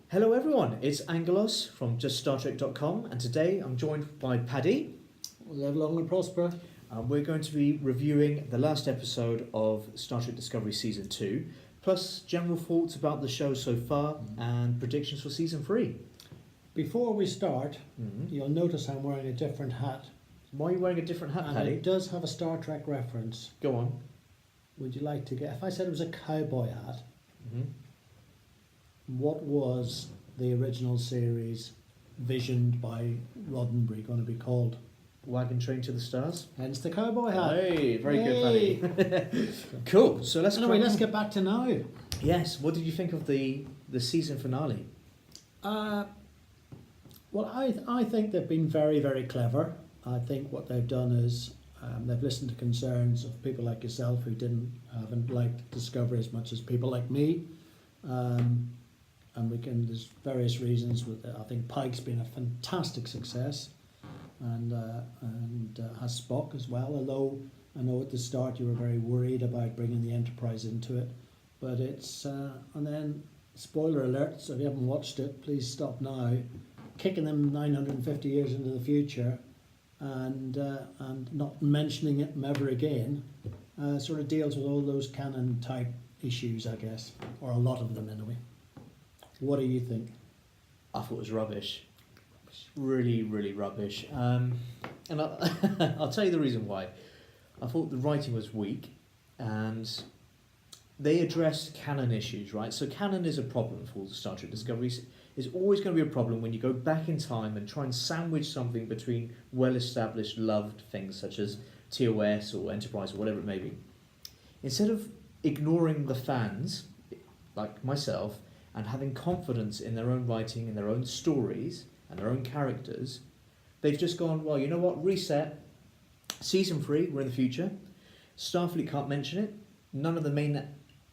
Hello everyone, it's Angelos from juststartrek.com and today I'm joined by Paddy. Live long and prosper. We're going to be reviewing the last episode of Star Trek Discovery Season 2, plus general thoughts about the show so far and predictions for Season 3. Before we start, you'll notice I'm wearing a different hat. Why are you wearing a different hat, And Paddy? it does have a Star Trek reference. Go on. Would you like to get... If I said it was a cowboy hat, Mm-hmm. what was the original series visioned by Roddenberry going to be called? Wagon Train to the Stars. Hence the cowboy hat. Hey, very good, Paddy. Cool, so let's Get back to now. Yes, what did you think of the season finale? Well, I think they've been very, very clever. I think what they've done is they've listened to concerns of people like yourself who haven't liked Discovery as much as people like me. And there's various reasons. I think Pike's been a fantastic success, and has Spock as well. Although I know at the start you were very worried about bringing the Enterprise into it, but it's and then spoiler alert. So if you haven't watched it, please stop now. Kicking them 950 years into the future, and not mentioning it ever again, sort of deals with all those canon type issues, I guess, or a lot of them anyway. What do you think? I thought it was rubbish. Really, really rubbish. And I'll tell you the reason why. I thought the writing was weak, and they addressed canon issues, right? So canon is a problem for Star Trek Discovery. It's always going to be a problem when you go back in time and try and sandwich something between well-established, loved things such as TOS or Enterprise or whatever it may be. Instead of ignoring the fans, like myself, and having confidence in their own writing, in their own stories, and their own characters, they've just gone, well, you know what, reset. Season 3, we're in the future. Starfleet can't mention it. None of the main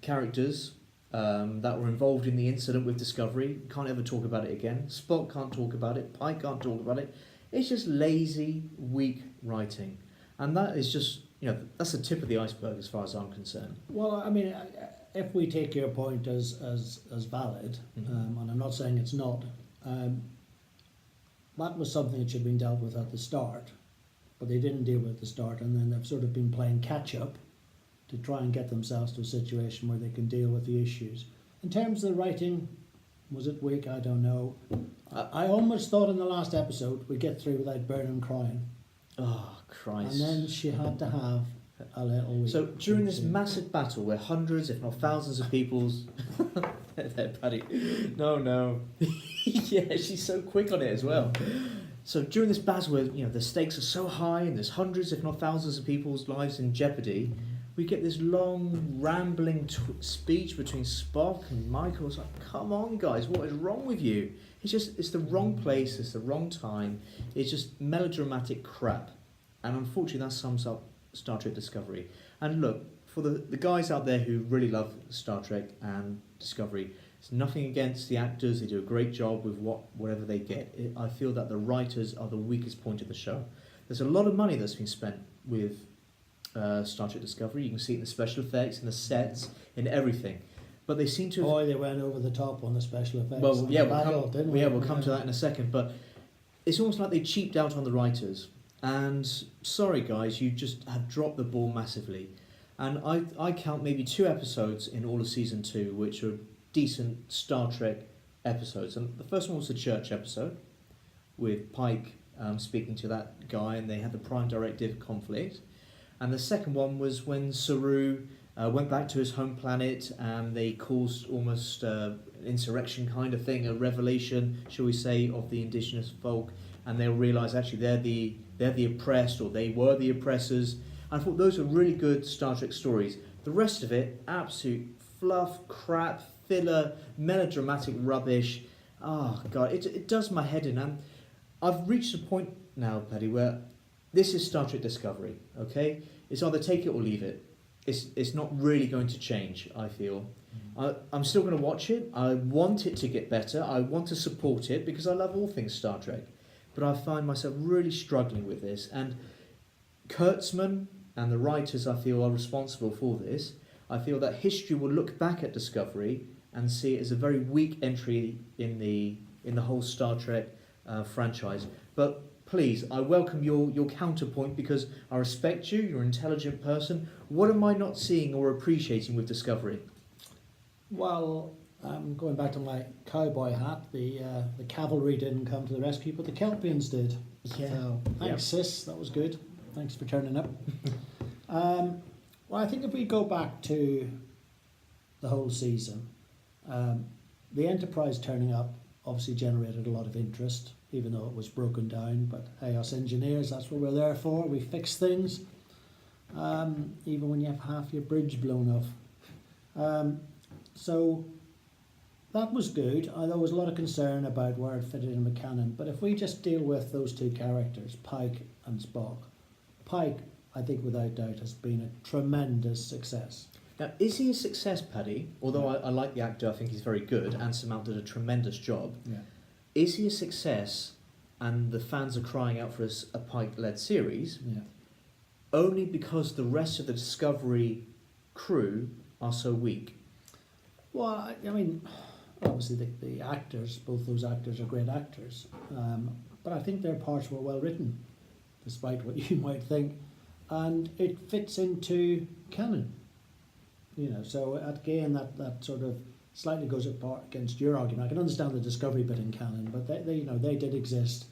characters that were involved in the incident with Discovery can't ever talk about it again. Spock can't talk about it. Pike can't talk about it. It's just lazy, weak writing. And that is just, that's the tip of the iceberg as far as I'm concerned. Well, I mean, if we take your point as valid, and I'm not saying it's not, that was something that should have been dealt with at the start, but they didn't deal with it at the start, and then they've sort of been playing catch up to try and get themselves to a situation where they can deal with the issues. In terms of the writing, was it weak? I don't know. I almost thought in the last episode we'd get through without Burnham crying. Oh, Christ. And then she had to have a little week. So during this massive battle where hundreds, if not thousands of people's... there, Paddy. No. Yeah, she's so quick on it as well. So during this battle where the stakes are so high and there's hundreds, if not thousands of people's lives in jeopardy, we get this long, rambling speech between Spock and Michael. It's like, come on, guys, what is wrong with you? It's the wrong place, it's the wrong time. It's just melodramatic crap. And unfortunately, that sums up Star Trek Discovery. And look, for the guys out there who really love Star Trek and Discovery, it's nothing against the actors. They do a great job with whatever they get. I feel that the writers are the weakest point of the show. There's a lot of money that's been spent with Star Trek Discovery. You can see it in the special effects, in the sets, in everything. But they seem to have... Boy, they went over the top on the special effects. Well, yeah, we'll come to Yeah. that in a second. But it's almost like they cheaped out on the writers. And sorry, guys, you just have dropped the ball massively. And I count maybe 2 episodes in all of Season 2, which are decent Star Trek episodes. And the first one was the church episode, with Pike speaking to that guy, and they had the Prime Directive conflict. And the second one was when Saru went back to his home planet and they caused almost an insurrection kind of thing, a revelation, shall we say, of the indigenous folk, and they'll realise actually they're the oppressed, or they were the oppressors. I thought those were really good Star Trek stories. The rest of it, absolute fluff, crap, filler, melodramatic rubbish. Oh God, it does my head in. And I've reached a point now, Paddy, where this is Star Trek Discovery, okay? It's either take it or leave it. It's not really going to change, I feel. I'm still going to watch it. I want it to get better. I want to support it because I love all things Star Trek. But I find myself really struggling with this. And Kurtzman and the writers, I feel, are responsible for this. I feel that history will look back at Discovery and see it as a very weak entry in the whole Star Trek franchise. But please, I welcome your counterpoint because I respect you. You're an intelligent person. What am I not seeing or appreciating with Discovery? Well, going back to my cowboy hat, the cavalry didn't come to the rescue, but the Kelpians did. Yeah. So, thanks, sis. That was good. Thanks for turning up. Well, I think if we go back to the whole season, the Enterprise turning up obviously generated a lot of interest, even though it was broken down. But hey, us engineers, that's what we're there for. We fix things, even when you have half your bridge blown off. So that was good. There was a lot of concern about where it fitted in the canon. But if we just deal with those two characters, Pike and Spock, Pike, I think without doubt, has been a tremendous success. Now, is he a success, Paddy? Although I like the actor, I think he's very good. Anson Mount did a tremendous job. Yeah. Is he a success, and the fans are crying out for a Pike-led series, Yeah. only because the rest of the Discovery crew are so weak? Well, I mean, obviously the actors, both those actors are great actors, but I think their parts were well written, despite what you might think, and it fits into canon. You know, so again, that sort of slightly goes apart against your argument. I can understand the Discovery bit in canon, but they did exist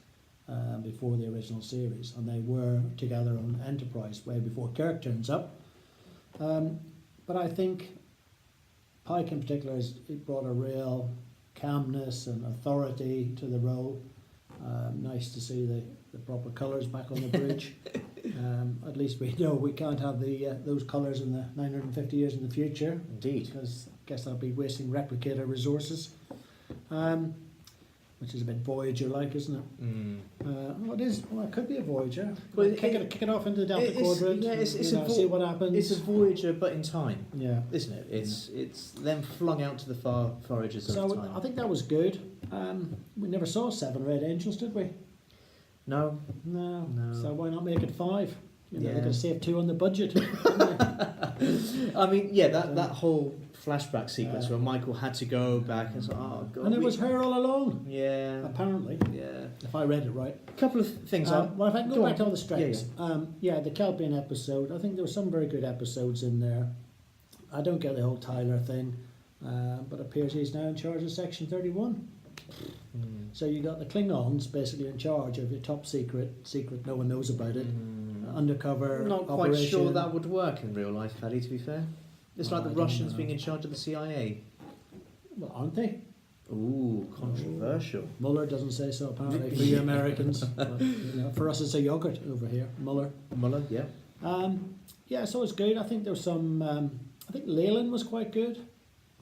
before the original series, and they were together on Enterprise way before Kirk turns up. But I think Pike in particular it brought a real calmness and authority to the role. Nice to see the proper colours back on the bridge. At least we know we can't have those colours in the 950 years in the future. Indeed. Because I guess that'll be wasting replicator resources. Which is a bit Voyager-like, isn't it? Well, it is. Well, it could be a Voyager. Well, kick it off into the Delta Quadrant. Yeah, it's see what happens. It's a Voyager, but in time. Yeah, isn't it? It's then flung out to the far edges of time. I think that was good. We never saw 7 Red Angels, did we? No. So why not make it 5? You know, Yeah. They're going to save 2 on the budget. I mean, yeah, that whole flashback sequence where Michael had to go back and so, oh god, And it was her all along. Yeah. Apparently. Yeah. If I read it right. A couple of things. Well, if I can go back to all the strengths. strengths. The Kelpian episode, I think there were some very good episodes in there. I don't get the whole Tyler thing, but it appears he's now in charge of Section 31. So you got the Klingons basically in charge of your top secret, no one knows about it, undercover Not quite operation. sure that would work in real life, Paddy, to be fair. It's like the I don't Russians know. being in charge of the CIA. Well, aren't they? Ooh, controversial. Mueller doesn't say so apparently for you Americans. But, for us it's a yogurt over here. Mueller, yeah. So it's good. I think there was some. I think Leyland was quite good.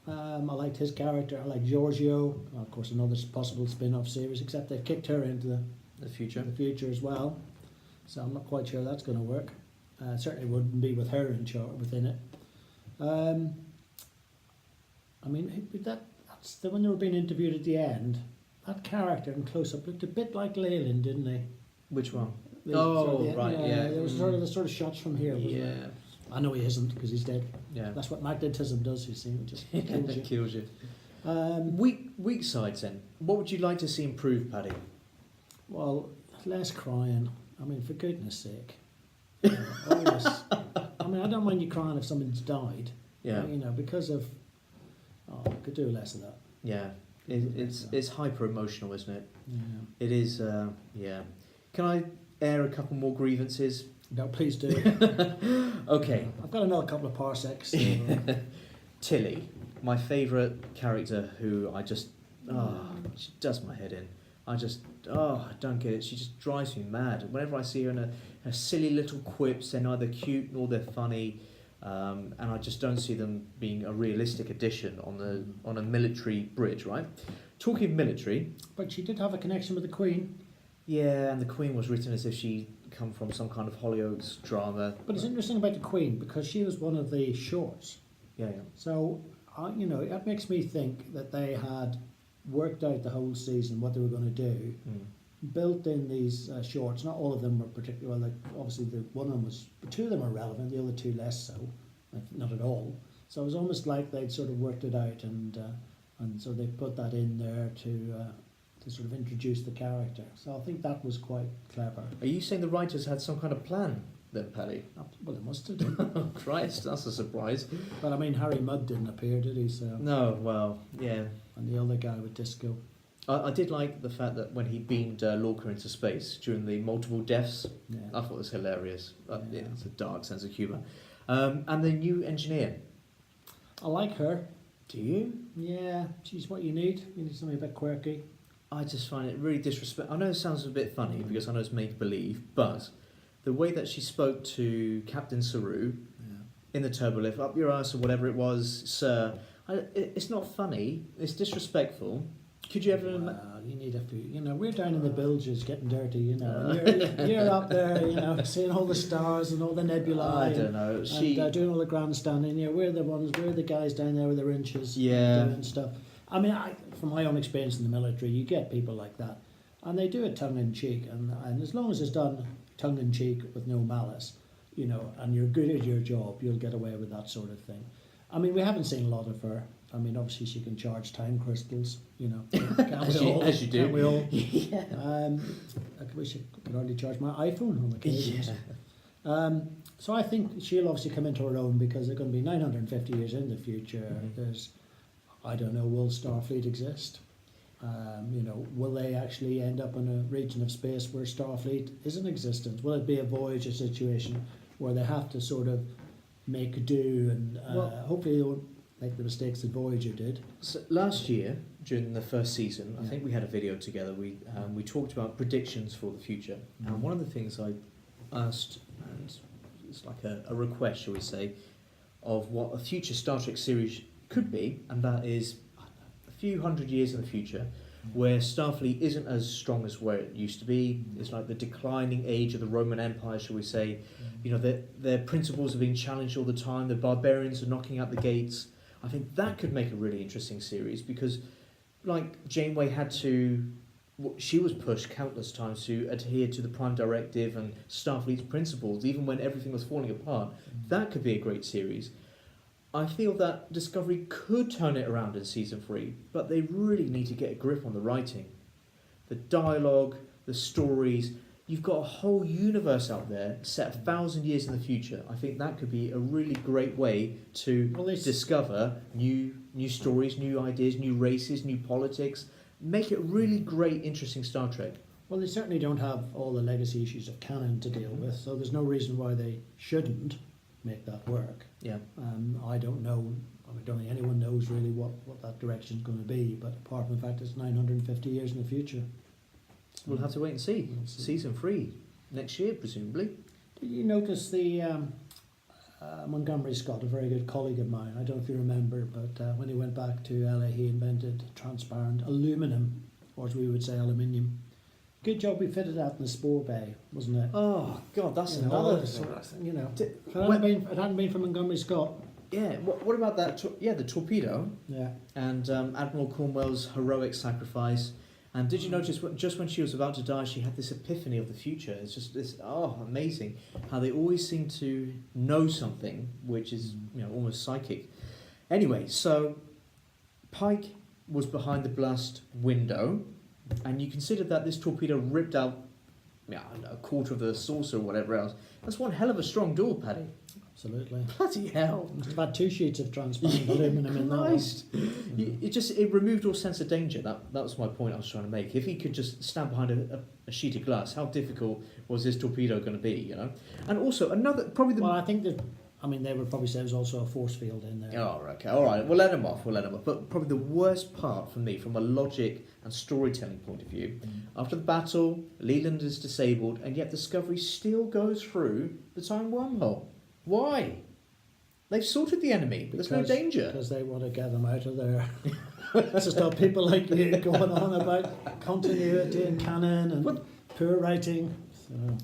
I liked his character. I like Giorgio. Of course, another possible spin-off series, except they've kicked her into The future. the future as well. So I'm not quite sure that's going to work. Certainly wouldn't be with her in charge within it. I mean, that's when they were being interviewed at the end. That character in close-up looked a bit like Leyland, didn't he? Which one? Right. Yeah. There was sort of shots from here. Wasn't Yeah. there? I know he isn't because he's dead. Yeah. That's what magnetism does. You see, it just kills you. Kills you. Weak sides then. What would you like to see improved, Paddy? Well, less crying. I mean, for goodness sake. Always. I mean, I don't mind you crying if someone's died. Yeah. Because of. Oh, I could do less of that. Yeah. It's hyper emotional, isn't it? Yeah. It is. Yeah. Can I air a couple more grievances? No, please do. Okay. I've got another couple of parsecs. So, Tilly, my favourite character, who I just she does my head in. I don't get it. She just drives me mad. Whenever I see her in her silly little quips, they're neither cute nor they're funny, and I just don't see them being a realistic addition on a military bridge, right? Talking of military, but she did have a connection with the Queen. yeah, and the Queen was written as if she come from some kind of Hollyoaks drama. But it's interesting about the Queen because she was one of the shorts. Yeah. So, that makes me think that they had worked out the whole season what they were going to do, built in these shorts. Not all of them were particularly well. Obviously, two of them are relevant, the other two less so, not at all. So it was almost like they'd sort of worked it out, and and so they put that in there to sort of introduce the character. So I think that was quite clever. Are you saying the writers had some kind of plan then, Paddy? Well, it must have done. Oh, Christ, that's a surprise. But I mean, Harry Mudd didn't appear, did he? So No, well, yeah. and the other guy with disco. I did like the fact that when he beamed Lorca into space during the multiple deaths, Yeah. I thought it was hilarious. Yeah, Yeah. it's a dark sense of humour. And the new engineer. I like her. Do you? Yeah, she's what you need. You need something a bit quirky. I just find it really disrespectful. I know it sounds a bit funny because I know it's make-believe, but the way that she spoke to Captain Saru Yeah. in the turbolift, up your ass or whatever it was, sir, it's not funny, it's disrespectful. Could you ever... Well, you need a few. You know, we're down in the bilges getting dirty. You know, and you're up there. You know, seeing all the stars and all the nebulae. I don't know. And doing all the grandstanding. You know, we're the guys down there with their inches. Yeah. Doing stuff. I mean, from my own experience in the military, you get people like that, and they do it tongue in cheek, and as long as it's done tongue in cheek with no malice, you know, and you're good at your job, you'll get away with that sort of thing. I mean, we haven't seen a lot of her. I mean, obviously she can charge time crystals, you know. As you do. Can't we all? Yeah. I wish I could hardly charge my iPhone on occasions. Yeah. So I think she'll obviously come into her own because they're going to be 950 years in the future. Mm-hmm. There's, I don't know, will Starfleet exist? You know, will they actually end up in a region of space where Starfleet isn't existent? Will it be a Voyager situation where they have to sort of make do and hopefully they won't make the mistakes that Voyager did? So last year, during the first season, I Yeah. think we had a video together. We talked about predictions for the future, and one of the things I asked, and it's like a request, shall we say, of what a future Star Trek series could be, and that is a few hundred years in the future, where Starfleet isn't as strong as where it used to be. It's like the declining age of the Roman Empire, shall we say. You know, their principles are being challenged all the time. The barbarians are knocking out the gates. I think that could make a really interesting series because, like, Janeway she was pushed countless times to adhere to the Prime Directive and Starfleet's principles, even when everything was falling apart. That could be a great series. I feel that Discovery could turn it around in season 3, but they really need to get a grip on the writing. The dialogue, the stories. You've got a whole universe out there set 1,000 years in the future. I think that could be a really great way to discover new stories, new ideas, new races, new politics. Make it really great, interesting Star Trek. Well, they certainly don't have all the legacy issues of canon to deal with, so there's no reason why they shouldn't make that work. Yeah. I don't know. I don't think anyone knows really what that direction's going to be, but apart from the fact it's 950 years in the future. We'll have to wait and see. Season 3, next year, presumably. Did you notice the Montgomery Scott, a very good colleague of mine, I don't know if you remember, but when he went back to LA, he invented transparent aluminum, or as we would say, aluminium. Good job we fitted that in the spore bay, wasn't it? Oh, God, that's You know, another sort of, you know, Di- if it hadn't been for Montgomery Scott. Yeah, what about that? The torpedo Yeah. and Admiral Cornwell's heroic sacrifice. And did you notice just when she was about to die, she had this epiphany of the future? It's just this, amazing how they always seem to know something, which is almost psychic. Anyway, so Pike was behind the blast window, and you consider that this torpedo ripped out a quarter of the saucer or whatever else. That's one hell of a strong door, Paddy. Absolutely. Bloody hell. It's about 2 sheets of transparent aluminum in that one. Christ. It removed all sense of danger. That was my point I was trying to make. If he could just stand behind a sheet of glass, how difficult was this torpedo going to be, you know? And also, Well, I think that, they would probably say there's also a force field in there. Oh, okay. All right. We'll let him off. But probably the worst part for me, from a logic and storytelling point of view, after the battle, Leland is disabled, and yet Discovery still goes through the time wormhole. Why? They've sorted the enemy. There's no danger. Because they want to get them out of there. To stop people like you going on about continuity and canon and poor writing. So.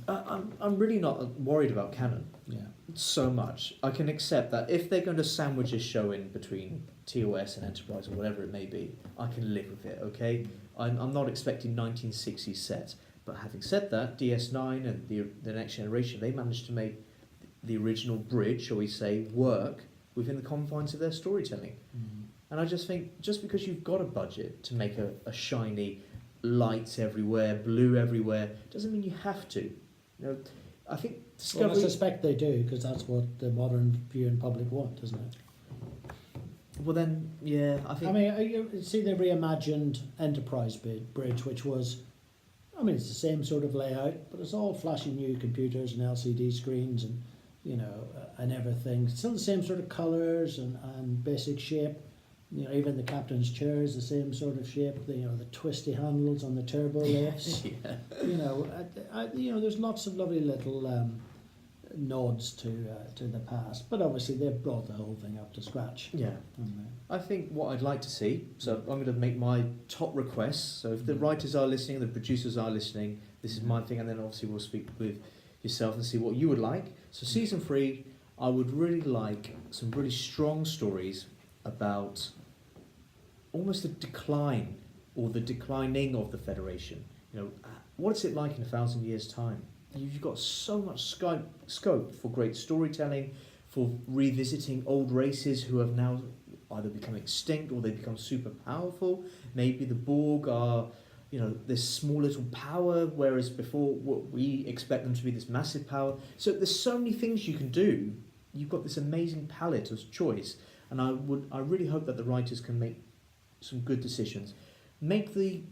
I'm really not worried about canon. Yeah. So much. I can accept that if they're going to sandwich a show in between TOS and Enterprise or whatever it may be, I can live with it, okay? I'm not expecting 1960s sets. But having said that, DS9 and the Next Generation, they managed to make the original bridge, shall we say, work within the confines of their storytelling. And I just think, just because you've got a budget to make a shiny lights everywhere, blue everywhere, doesn't mean you have to. I think Well, I Discovery. suspect they do, because that's what the modern viewing public want, isn't it? Well, then, yeah, I think. I mean, you see the reimagined Enterprise bridge, which was, I mean, it's the same sort of layout, but it's all flashy new computers and LCD screens and, and everything. Still the same sort of colours and basic shape. Even the captain's chair is the same sort of shape. The twisty handles on the turbo lifts. Yeah. There's lots of lovely little nods to the past, but obviously they've brought the whole thing up to scratch. Yeah. I think what I'd like to see, so I'm going to make my top requests. So if the writers are listening, the producers are listening, this is my thing, and then obviously we'll speak with yourself and see what you would like. So season 3, I would really like some really strong stories about almost the decline or the declining of the Federation. What's it like in 1,000 years' time? You've got so much scope for great storytelling, for revisiting old races who have now either become extinct or they become super powerful. Maybe the Borg are, this small little power, whereas before we expect them to be this massive power. So there's so many things you can do. You've got this amazing palette of choice, and I really hope that the writers can make some good decisions. Make the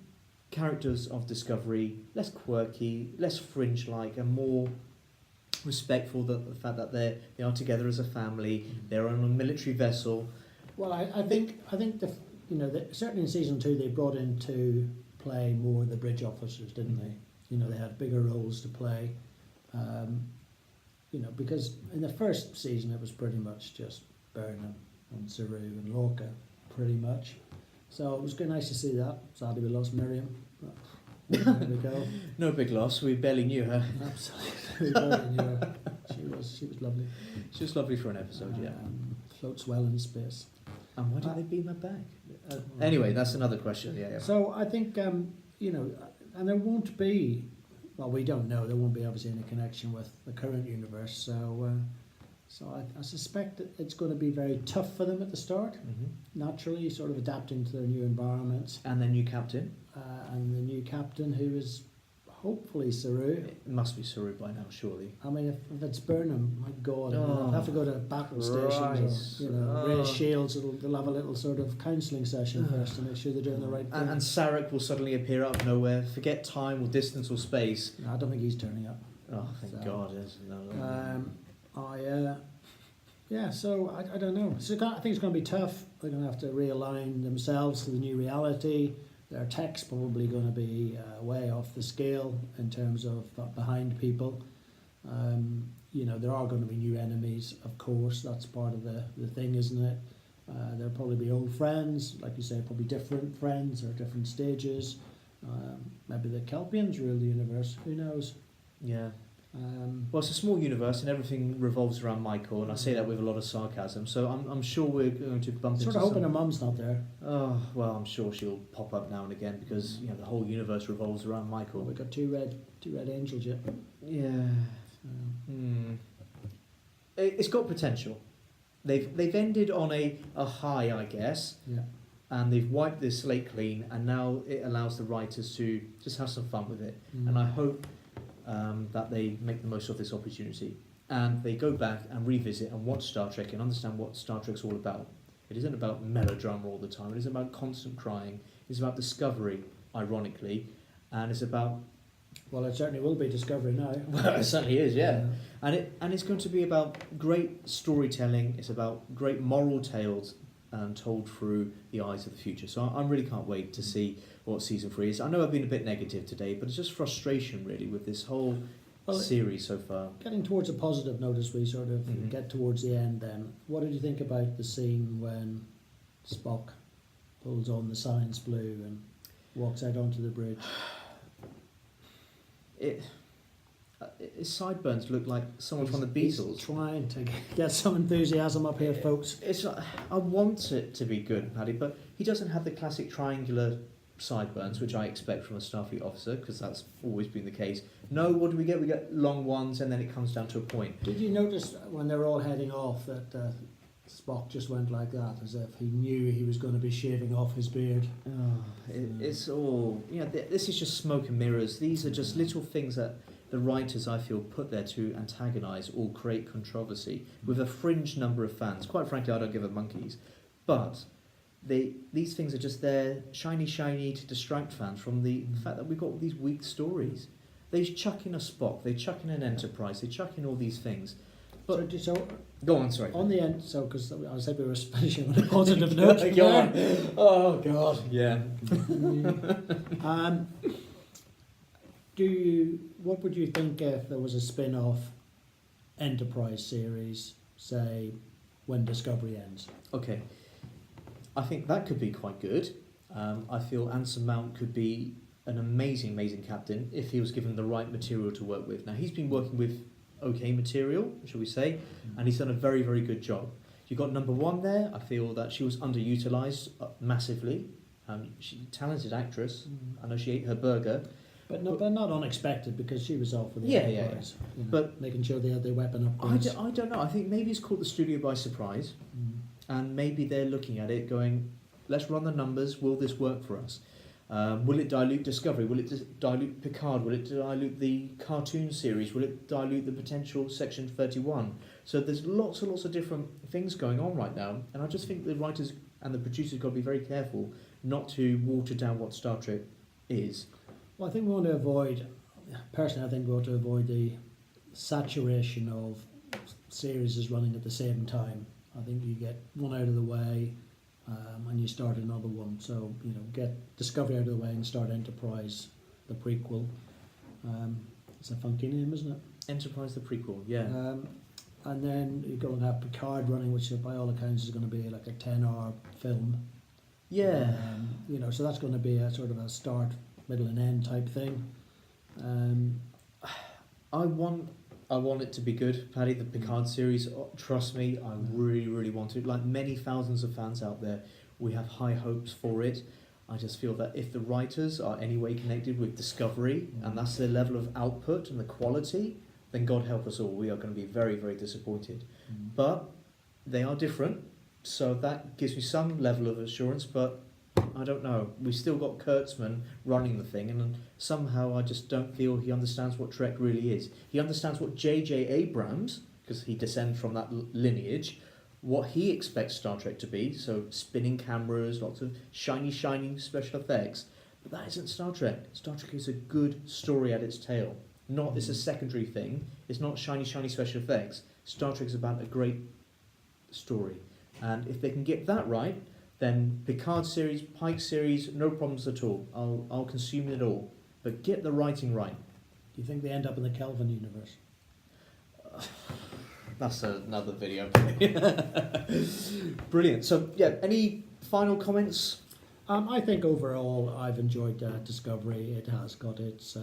characters of Discovery less quirky, less fringe-like, and more respectful of the fact that they are together as a family. They're on a military vessel. Well, I think certainly in season 2 they brought into play more of the bridge officers, didn't they? They had bigger roles to play. Because in the first season it was pretty much just Burnham and Saru and Lorca, pretty much. So it was nice to see that. Sadly we lost Miriam. There we go. No big loss. We barely knew her. Absolutely, we barely knew her. She was lovely. She was lovely for an episode, yeah. Floats well in space. And why didn't they beam her back? Anyway, that's another question. Yeah. So I think and there won't be. Well, we don't know. There won't be obviously any connection with the current universe. So I suspect that it's going to be very tough for them at the start. Naturally, sort of adapting to their new environments. And their new captain. And the new captain, who is hopefully Saru. It must be Saru by now, surely. I mean, if it's Burnham, my God, Oh, I'll have to go to battle stations or raise shields. They'll have a little sort of counselling session first to make sure they're doing the right thing. And Sarek will suddenly appear out of nowhere. Forget time or distance or space. No, I don't think he's turning up. Oh, thank God. So I don't know. So I think it's going to be tough. They're going to have to realign themselves to the new reality. Their tech's probably going to be way off the scale in terms of behind people. There are going to be new enemies, of course. That's part of the thing, isn't it? There'll probably be old friends, like you say, probably different friends or different stages. Maybe the Kelpians rule the universe. Who knows? Yeah. Well, it's a small universe and everything revolves around Michael, and I say that with a lot of sarcasm, so I'm sure we're going to bump into sort of hoping her mum's not there. Oh, well, I'm sure she'll pop up now and again because the whole universe revolves around Michael. We've got two red angels yet. Yeah. It's got potential. They've ended on a high, I guess. Yeah. And they've wiped the slate clean, and now it allows the writers to just have some fun with it. And I hope that they make the most of this opportunity and they go back and revisit and watch Star Trek and understand what Star Trek's all about. It isn't about melodrama all the time. It isn't about constant crying. It's about discovery, ironically, and it's about... Well, it certainly will be Discovery now. Well, it certainly is, yeah. And it's going to be about great storytelling. It's about great moral tales told through the eyes of the future. So I really can't wait to see what season 3 is. I know I've been a bit negative today, but it's just frustration really with this whole series so far. Getting towards a positive note as we sort of get towards the end then, what did you think about the scene when Spock pulls on the science blue and walks out onto the bridge? His sideburns look like someone from the Beatles. He's trying to get some enthusiasm up here, folks. I want it to be good, Paddy, but he doesn't have the classic triangular sideburns, which I expect from a Starfleet officer, because that's always been the case. No, what do we get? We get long ones, and then it comes down to a point. Did you notice when they were all heading off that Spock just went like that, as if he knew he was going to be shaving off his beard. It's all, this is just smoke and mirrors. These are just little things that the writers, I feel, put there to antagonise or create controversy with a fringe number of fans. Quite frankly, I don't give a monkeys. But these things are just there, shiny to distract fans from the fact that we've got all these weak stories. They chuck in a Spock, they chuck in an Enterprise, they chuck in all these things. But So go on, sorry. on the end, because I said we were finishing on a positive note. Go on. Oh God. Yeah. What would you think if there was a spin-off Enterprise series, say, when Discovery ends? Okay. I think that could be quite good. I feel Anson Mount could be an amazing captain if he was given the right material to work with. Now, he's been working with okay material, shall we say, and he's done a very good job. You've got number one there. I feel that she was underutilised massively. She's a talented actress. I know she ate her burger. But not unexpected, because she was off with the Yeah. Enterprise. You know, But making sure they had their weapon I upgrades. don't know. I think maybe it's caught the studio by surprise, and maybe they're looking at it going, let's run the numbers, will this work for us? Will it dilute Discovery? Will it dilute Picard? Will it dilute the cartoon series? Will it dilute the potential Section 31? So there's lots and lots of different things going on right now, and I just think the writers and the producers got to be very careful not to water down what Star Trek is. Well, I think we want to avoid, personally, I think we want to avoid the saturation of series running at the same time. I think you get one out of the way and you start another one. So, get Discovery out of the way and start Enterprise, the prequel. It's a funky name, isn't it? Enterprise, the prequel, yeah. And then you go and have Picard running, which by all accounts is going to be like a 10-hour film. Yeah. So that's going to be a sort of a start, middle and end type thing. I want it to be good, Paddy. The Picard series, trust me, I really want it. Like many thousands of fans out there, we have high hopes for it. I just feel that if the writers are anyway connected with Discovery, and that's their level of output and the quality, then God help us all, we are going to be very disappointed. But they are different, so that gives me some level of assurance, but I don't know. We've still got Kurtzman running the thing, and somehow I just don't feel he understands what Trek really is. He understands what J.J. Abrams, because he descends from that lineage, what he expects Star Trek to be, so spinning cameras, lots of shiny special effects. But that isn't Star Trek. Star Trek is a good story at its tail. It's a secondary thing. It's not shiny special effects. Star Trek is about a great story. And if they can get that right, then Picard series, Pike series, no problems at all. I'll consume it all. But get the writing right. Do you think they end up in the Kelvin universe? That's another video. Brilliant. So, any final comments? I think overall I've enjoyed Discovery. It has got its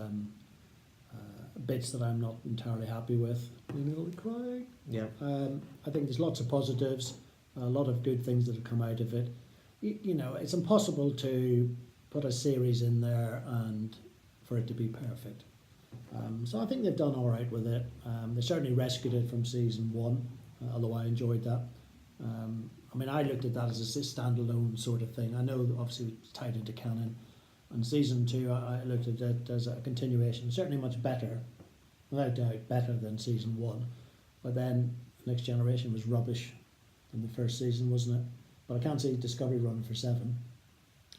bits that I'm not entirely happy with. Nearly crying. Yeah. I think there's lots of positives, a lot of good things that have come out of it. It's impossible to put a series in there and for it to be perfect. So I think they've done all right with it. They certainly rescued it from season 1, although I enjoyed that. I looked at that as a standalone sort of thing. I know that obviously it's tied into canon. And season 2, I looked at it as a continuation, certainly much better, without doubt, better than season 1. But then Next Generation was rubbish in the first season, wasn't it? But I can't see Discovery running for 7.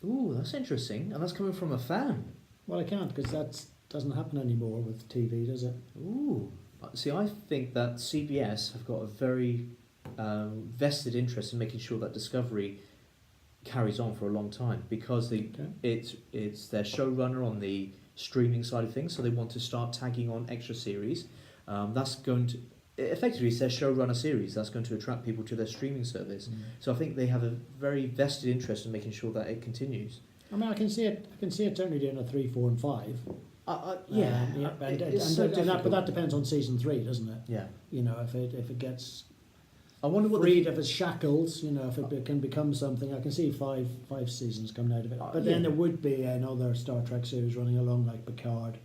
Ooh, that's interesting. And that's coming from a fan. Well, I can't, because that doesn't happen anymore with TV, does it? Ooh. See, I think that CBS have got a very vested interest in making sure that Discovery carries on for a long time, because it's their showrunner on the streaming side of things, so they want to start tagging on extra series. That's going to... Effectively, it's their showrunner series that's going to attract people to their streaming service. So I think they have a very vested interest in making sure that it continues. I can see it. I can see it certainly doing a 3, 4, and 5. But that depends on season 3, doesn't it? Yeah. If it gets I wonder what freed of its shackles, if it can become something. I can see five seasons coming out of it. But then there would be another Star Trek series running along, like Picard,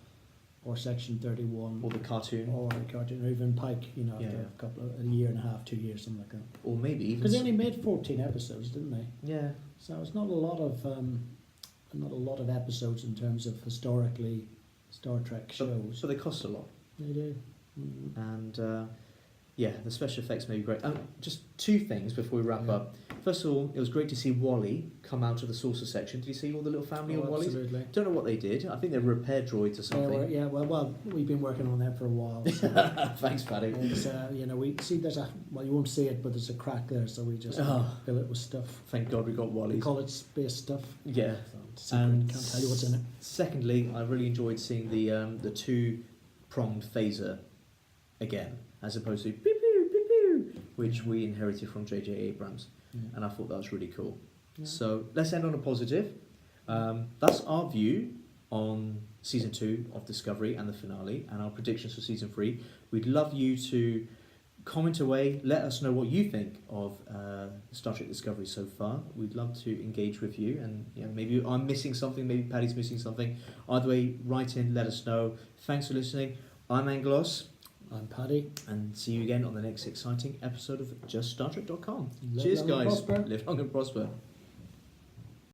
or Section 31, Or the cartoon. or the cartoon, or even Pike. You know, after Yeah. a year and a half, 2 years, something like that. Or maybe even... Because they only made 14 episodes, didn't they? Yeah. So it's not a lot of episodes in terms of historically Star Trek shows. So they cost a lot. They do. Mm-hmm. And yeah, the special effects may be great. Just two things before we wrap up. First of all, it was great to see Wally come out of the saucer section. Did you see all the little family of Wallies? Absolutely. Don't know what they did. I think they're repair droids or something. Well, we've been working on that for a while. So Thanks, Paddy. we see you won't see it, but there's a crack there, so we just fill it with stuff. Thank God we got We Wallies. call it space stuff. Yeah. So can't tell you what's in it. Secondly, I really enjoyed seeing the two-pronged phaser again, as opposed to pew pew pew pew, which we inherited from J.J. Abrams, and I thought that was really cool. Yeah. So let's end on a positive. That's our view on season 2 of Discovery and the finale, and our predictions for season 3. We'd love you to comment away. Let us know what you think of Star Trek Discovery so far. We'd love to engage with you, and maybe I'm missing something, maybe Paddy's missing something. Either way, write in, let us know. Thanks for listening. I'm Anglos. I'm Paddy. And see you again on the next exciting episode of JustStarTrek.com. Live Cheers, long and guys. prosper. Live long and prosper.